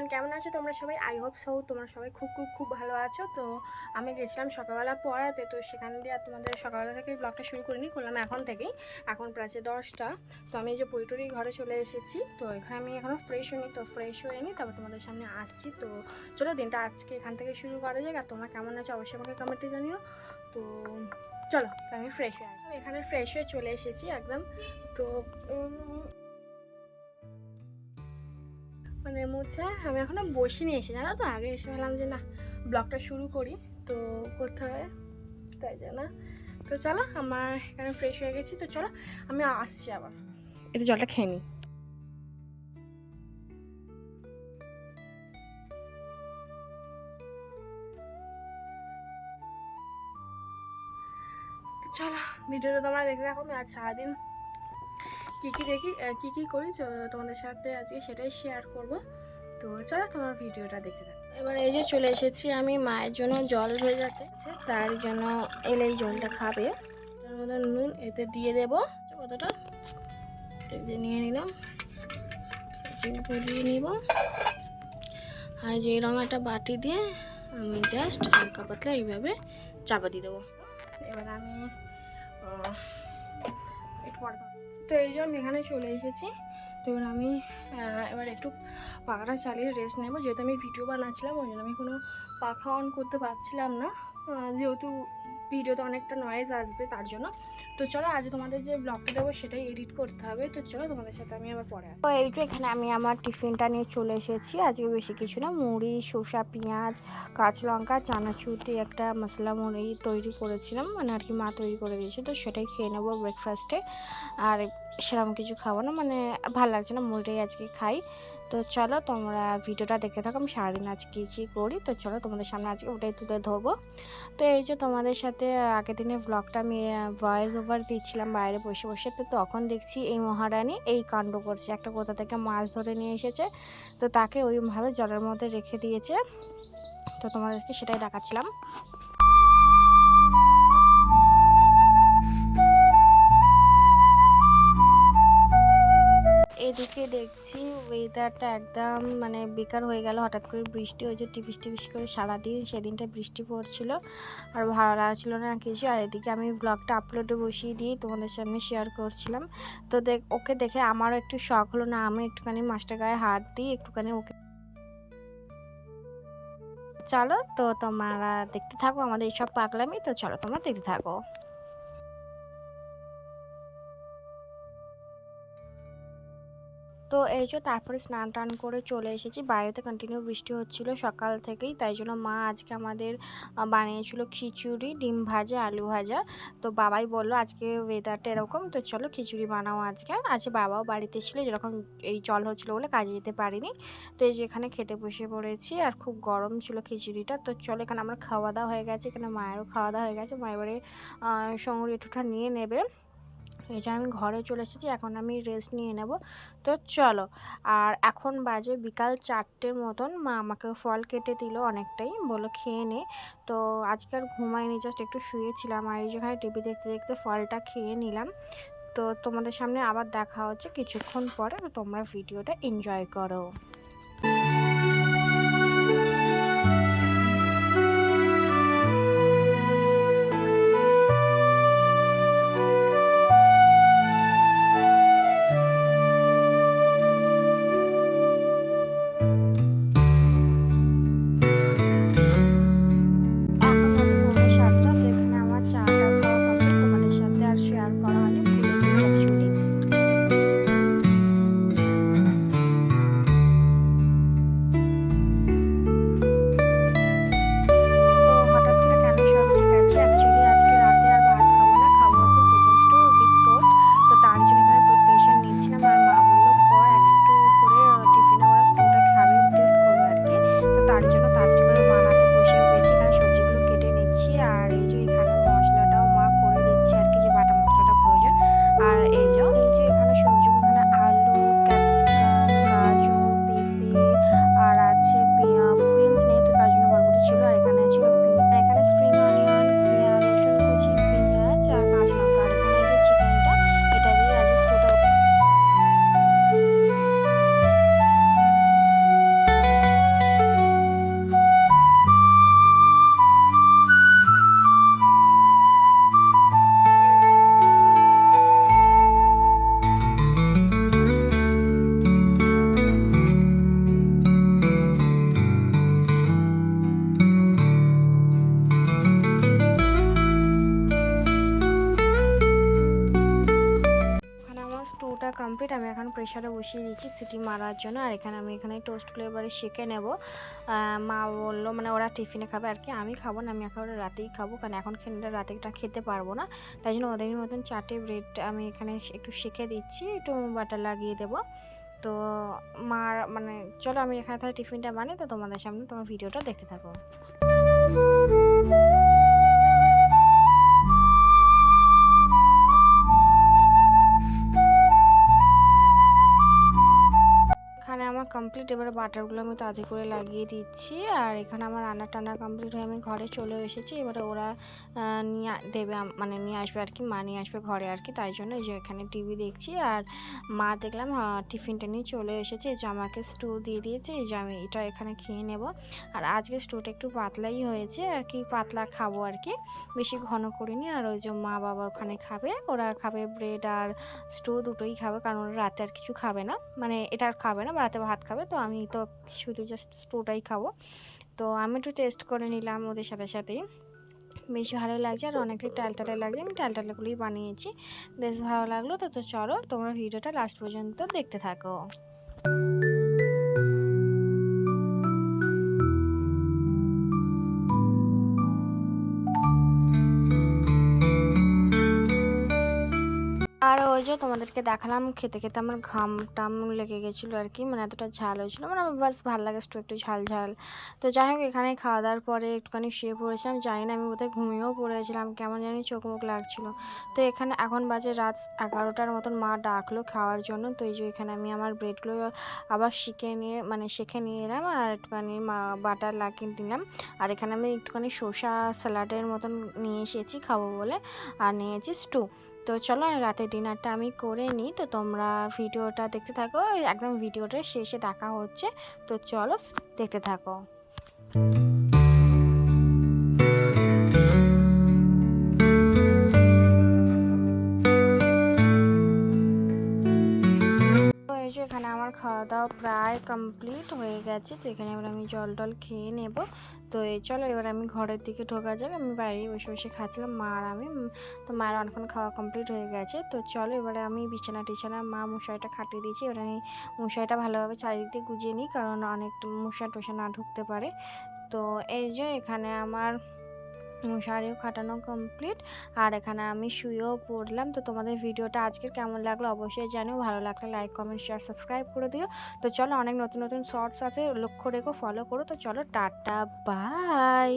Everyone, কেমন আছো তোমরা সবাই? আই হোপ সো তোমরা সবাই খুব খুব খুব ভালো আছো। তো আমি গেছিলাম সকালবেলা পড়াতে, তো সেখান দিয়ে আর তোমাদের সকালবেলা থেকে ব্লগটা শুরু করিনি, করলাম এখন থেকেই। এখন প্রায় 10টা। তো আমি এই যে পরিটরি ঘরে চলে এসেছি। তো এখানে আমি এখনও ফ্রেশ হইনি, তো ফ্রেশ হয়ে নিই, তারপর তোমাদের সামনে আসছি। তো চলো দিনটা আজকে এখান থেকে শুরু করা যাক। আর তোমরা কেমন আছো অবশ্যই আমাকে কমেন্টে জানিও। তো চলো, তো আমি ফ্রেশ হয়ে আসি। এখানে ফ্রেশ হয়ে চলে এসেছি একদম। তো মানে মোছা আমি এখনও বসিনি, এসে জানো তো আগে এসে ভাবলাম যে না ব্লগটা শুরু করি, তো করতে হবে, তাই জন্য। তো চলো, আমার এখানে ফ্রেশ হয়ে গেছি, তো চলো আমি আসছি আবার। এটা জলটা খেয়ে নিই। তো চলো, ভিডিওটা তোমরা দেখতে থাকো। আমি আজ সারাদিন কী কী দেখি, কী কী করি তোমাদের সাথে আজকে সেটাই শেয়ার করব। তো চলো তোমার ভিডিওটা দেখতে থাকো। এবার এই যে চলে এসেছি আমি মায়ের জন্য জল ভেজাতে, তার জন্য এলে এই জলটা খাবে। তার মধ্যে নুন এতে দিয়ে দেবো কতটা, এই যে নিয়ে নিলাম, গুলিয়ে নিব। আর যে এরকম একটা বাটি দিয়ে আমি জাস্ট হালকা পাতলা এইভাবে চাপা দিয়ে দেবো। এবার আমি একটু পরে, তো এই যে আমি এখানে চলে এসেছি। তো এবার আমি এবার একটু পাখাটা চালিয়ে রেস্ট নেবো, যেহেতু আমি ভিডিও বানাচ্ছিলাম ওই জন্য আমি কোনো পাখা অন করতে পারছিলাম না, যেহেতু ভিডিওতে অনেকটা নয়েজ আসবে তার জন্য। তো চলো, আজ তোমাদের যে ব্লগটা দেবো সেটাই এডিট করতে হবে। তো চলো তোমাদের সাথে আমি আবার পরে আসি। তো এই যে এখানে আমি আমার টিফিনটা নিয়ে চলে এসেছি। আজকে বেশি কিছু না, মুড়ি, শসা, পেঁয়াজ, কাঁচা লঙ্কা, চানাচুর দিয়ে একটা মশলা মুড়ি তৈরি করেছিলাম, মানে আর কি মা তৈরি করে দিয়েছে, তো সেটাই খেয়ে নেবো ব্রেকফাস্টে। আর সেরকম কিছু খাবো না, মানে ভালো লাগছে না, মুড়িটাই আজকে খাই। তো চলো তোমরা ভিডিওটা দেখে থাকো আমি সারাদিন আজকে কী করি। তো চলো তোমাদের সামনে আজকে ওটাই তুলে ধরবো। তো এই যে তোমাদের সাথে আগের দিনের ব্লগটা আমি ভয়েস ওভার দিচ্ছিলাম বাইরে বসে বসে। তো তখন দেখছি এই মহারানী এই কাণ্ড করছে, একটা কোথা থেকে মাছ ধরে নিয়ে এসেছে, তো তাকে ওইভাবে জলের মধ্যে রেখে দিয়েছে। তো তোমাদেরকে সেটাই দেখাচ্ছিলাম। এদিকে দেখছি ওয়েদারটা একদম মানে বেকার হয়ে গেল, হঠাৎ করে বৃষ্টি হয়েছে, টিপিস টিপিস করে সারাদিন সেদিনটা বৃষ্টি পড়ছিল, আর ভালো লাগছিল না কিছু। আর এদিকে আমি ব্লগটা আপলোডে বসিয়ে দিয়ে তোমাদের সামনে শেয়ার করছিলাম। তো ওকে দেখে আমারও একটু শখ হলো, না আমি একটুখানি মাছটা গায়ে হাত দিই, একটুখানি ওকে। চলো তো তোমরা দেখতে থাকো আমাদের এইসব পাগলামি। তো চলো তোমরা দেখতে থাকো। তো এই যে তারপরে স্নান টান করে চলে এসেছি, বাইরেতে কন্টিনিউ বৃষ্টি হচ্ছিল সকাল থেকেই, তাই জন্য মা আজকে আমাদের বানিয়েছিল খিচুড়ি, ডিম ভাজা, আলু ভাজা। তো বাবাই বললো আজকে ওয়েদারটা এরকম, তো চলো খিচুড়ি বানাও আজকে। আজকে বাবাও বাড়িতে ছিল, যেরকম এই জল হচ্ছিলো বলে কাজে যেতে পারিনি। তো এই যে এখানে খেতে বসে পড়েছি, আর খুব গরম ছিল খিচুড়িটা। তো চলো, এখানে আমার খাওয়া দাওয়া হয়ে গেছে, এখানে মায়েরও খাওয়া দাওয়া হয়ে গেছে, মা এবারে সঙ্গুরি একটুটা নিয়ে নেবে। এই যে আমি ঘরে চলে এসেছি, এখন আমি রেস্ট নিয়ে নেব। তো চলো, আর এখন বাজে বিকাল 4টের মতন। মা আমাকে ফল কেটে দিল অনেকটাই, বললো খেয়ে নে। তো আজকে আর ঘুমাইনি, জাস্ট একটু শুয়েছিলাম, আর এই যেখানে টিভি দেখতে দেখতে ফলটা খেয়ে নিলাম। তো তোমাদের সামনে আবার দেখা হচ্ছে কিছুক্ষণ পরে, তোমরা ভিডিওটা এনজয় করো। এখন বাজে পৌনে 7টা। তো এখানে আমার চাটা খাওয়া কমপ্লিট, তোমাদের সাথে আর শেয়ার করা হয়নি, ভুলে গেছি অ্যাকচুয়ালি। কমপ্লিট। আমি এখন প্রেশারে বসিয়ে দিচ্ছি সিটি মারার জন্য। আর আমি এখানে টোস্টগুলো এবারে সেঁকে নেব। মা বললো মানে ওরা টিফিনে খাবে আর কি, আমি খাবো না, আমি এখন রাতেই খাবো, কারণ এখন রাতেটা খেতে পারবো না। তাই জন্য ওদের মতন 4টে ব্রেড আমি এখানে একটু সেঁকে দিচ্ছি, একটু বাটার লাগিয়ে দেবো। তো মার মানে চলো আমি এখানে তাহলে টিফিনটা বানাই, তো তোমাদের সামনে তোমার ভিডিওটা দেখতে থাকো। এখানে আমার কমপ্লিট, এবারে বাটারগুলো আমি তাড়াতাড়ি করে লাগিয়ে দিচ্ছি। আর এখানে আমার রান্না টান্না কমপ্লিট হয়ে আমি ঘরে চলে এসেছি। এবারে ওরা নিয়ে দেবে মানে নিয়ে আসবে আর কি, মা নিয়ে আসবে ঘরে আর কি, তাই জন্য এই যে এখানে টিভি দেখছি। আর মা দেখলাম টিফিনটা নিয়ে চলে এসেছে, এই যে আমাকে স্টু দিয়ে দিয়েছে, এই যে আমি এটা এখানে খেয়ে নেব। আর আজকে স্টুটা একটু পাতলাই হয়েছে আর কি, পাতলা খাবো আর কি, বেশি ঘন করিনি। আর ওই যে মা বাবা ওখানে খাবে, ওরা খাবে ব্রেড আর স্টু দুটোই খাবে, কারণ ওরা রাতে আর কিছু খাবে না, মানে এটা আর খাবে না, রাতে ভাত খাবে। তো আমি তো শুধু জাস্ট স্টুটাই খাবো। তো আমি একটু টেস্ট করে নিলাম ওদের সাথে সাথেই, বেশ ভালো লাগছে। আর অনেকটাই টালটালে লাগছে, আমি টালটালেগুলোই বানিয়েছি, বেশ ভালো লাগলো। তো চলো তোমরা ভিডিওটা লাস্ট পর্যন্ত দেখতে থাকো। আর ওই যে তোমাদেরকে দেখালাম খেতে খেতে আমার ঘাম টাম লেগে গেছিলো আর কি, মানে এতটা ঝাল হয়েছিলো, মানে আমার বাস ভালো লাগে একটু ঝাল ঝাল। তো যাই হোক এখানে খাওয়া দাওয়ার পরে একটুখানি শুয়ে পড়েছিলাম, জানি না আমি বোধহয় ঘুমিয়েও পড়েছিলাম, কেমন জানি চোখ মুখ লাগছিলো। তো এখানে এখন বাজে রাত 11টার মতন, মা ডাকলো খাওয়ার জন্য। তো এই যে এখানে আমি আমার ব্রেডগুলো আবার শেখে নিয়ে এলাম, আর একটুখানি বাটার লাগিয়ে নিলাম। আর এখানে আমি একটুখানি শসা স্যালাডের মতন নিয়ে এসেছি খাবো বলে, আর নিয়েছি স্টু। তো চলো রাতের ডিনারটা আমি করে নিই, তো তোমরা ভিডিওটা দেখতে থাকো, একদম ভিডিওটা শেষে দেখা হচ্ছে। তো চলো দেখতে থাকো। এখানে আমার খাওয়া দাওয়া প্রায় কমপ্লিট হয়ে গেছে। তো এখানে এবার আমি জল টল খেয়ে নেব। তো চলো এবার আমি ঘরের দিকে ঢোকা যাক। আমি বাইরে বসে বসে খাচ্ছিলাম মা আর আমি। তো মায়ের অনেকক্ষণ খাওয়া কমপ্লিট হয়ে গেছে। তো চলো এবারে আমি বিছানা টিছানা মা মশারিটা খাটিয়ে দিয়েছি, এবার আমি মশারিটা ভালোভাবে চারিদিক দিয়ে গুজিয়ে নিই, কারণ অনেক মশা টশা না ঢুকতে পারে। তো এই যে এখানে আমার মশারিও খাটানো কমপ্লিট, আর এখানে আমি শুয়েও পড়লাম। তো তোমাদের ভিডিওটা আজকের কেমন লাগলো অবশ্যই জানিও, ভালো লাগলে লাইক কমেন্ট শেয়ার সাবস্ক্রাইব করে দিও। তো চলো অনেক নতুন নতুন শর্টস আছে, লক্ষ্য রেখো, ফলো করো। তো চলো টাটা বাই।